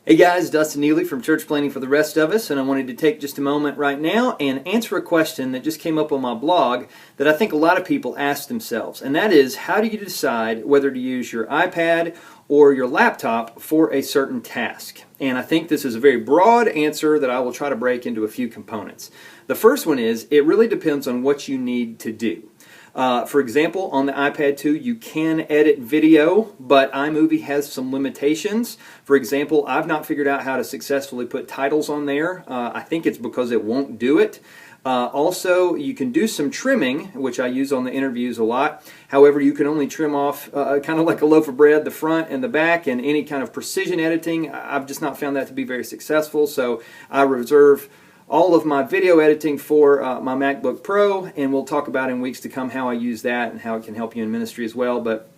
Hey guys, Dustin Neely from Church Planning for the Rest of Us, and I wanted to take just a moment right now and answer a question that just came up on my blog that I think a lot of people ask themselves, and that is, how do you decide whether to use your iPad or your laptop for a certain task? And I think this is a very broad answer that I will try to break into a few components. The first one is, it really depends on what you need to do. For example, on the iPad 2, you can edit video, but iMovie has some limitations. For example, I've not figured out how to successfully put titles on there. I think it's because it won't do it. Also, you can do some trimming, which I use on the interviews a lot. However, you can only trim off kind of like a loaf of bread, the front and the back, and any kind of precision editing. I've just not found that to be very successful, so I reserve all of my video editing for my MacBook Pro, and we'll talk about in weeks to come how I use that and how it can help you in ministry as well, but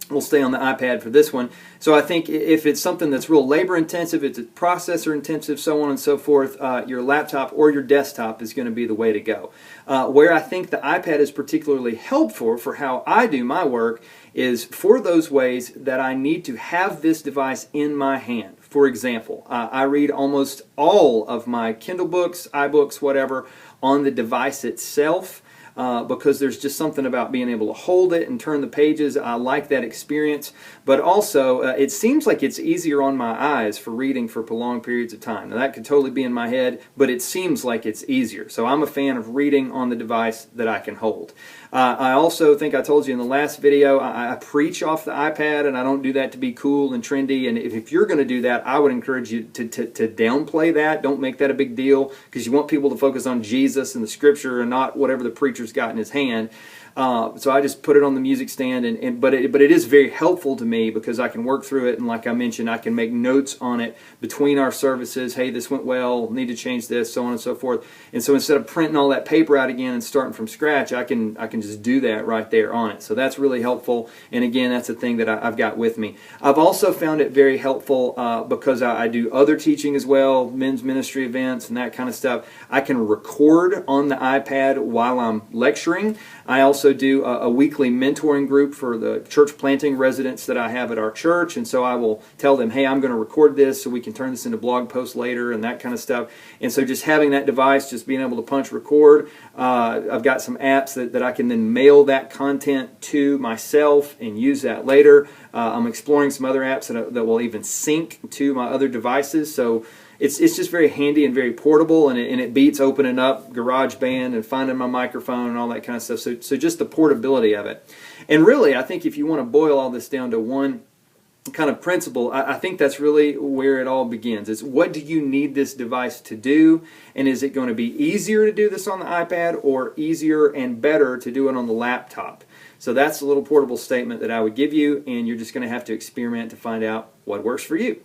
we'll stay on the iPad for this one. So I think if it's something that's real labor intensive, it's processor intensive, so on and so forth, your laptop or your desktop is going to be the way to go. Where I think the iPad is particularly helpful for how I do my work is for those ways that I need to have this device in my hand. For example, I read almost all of my Kindle books, iBooks, whatever, on the device itself. Because there's just something about being able to hold it and turn the pages. I like that experience, but also it seems like it's easier on my eyes for reading for prolonged periods of time. Now that could totally be in my head, but it seems like it's easier. So I'm a fan of reading on the device that I can hold. I also think I told you in the last video, I preach off the iPad, and I don't do that to be cool and trendy, and if you're going to do that, I would encourage you to downplay that. Don't make that a big deal, because you want people to focus on Jesus and the Scripture and not whatever the preacher's got in his hand. So I just put it on the music stand, but it is very helpful to me because I can work through it, and like I mentioned, I can make notes on it between our services. Hey, this went well, need to change this, so on and so forth. And so instead of printing all that paper out again and starting from scratch, I can just do that right there on it. So that's really helpful, and again, that's a thing that I've got with me. I've also found it very helpful because I do other teaching as well, men's ministry events and that kind of stuff. I can record on the iPad while I'm lecturing. I also do a weekly mentoring group for the church planting residents that I have at our church, and so I will tell them, hey, I'm going to record this so we can turn this into blog posts later and that kind of stuff. And so just having that device, just being able to punch record, I've got some apps that I can then mail that content to myself and use that later. I'm exploring some other apps that will even sync to my other devices, so it's just very handy and very portable, and it beats opening up GarageBand and finding my microphone and all that kind of stuff. So just the portability of it. And really, I think if you want to boil all this down to one kind of principle, I think that's really where it all begins. It's, what do you need this device to do, and is it going to be easier to do this on the iPad or easier and better to do it on the laptop? So that's a little portable statement that I would give you, and you're just going to have to experiment to find out what works for you.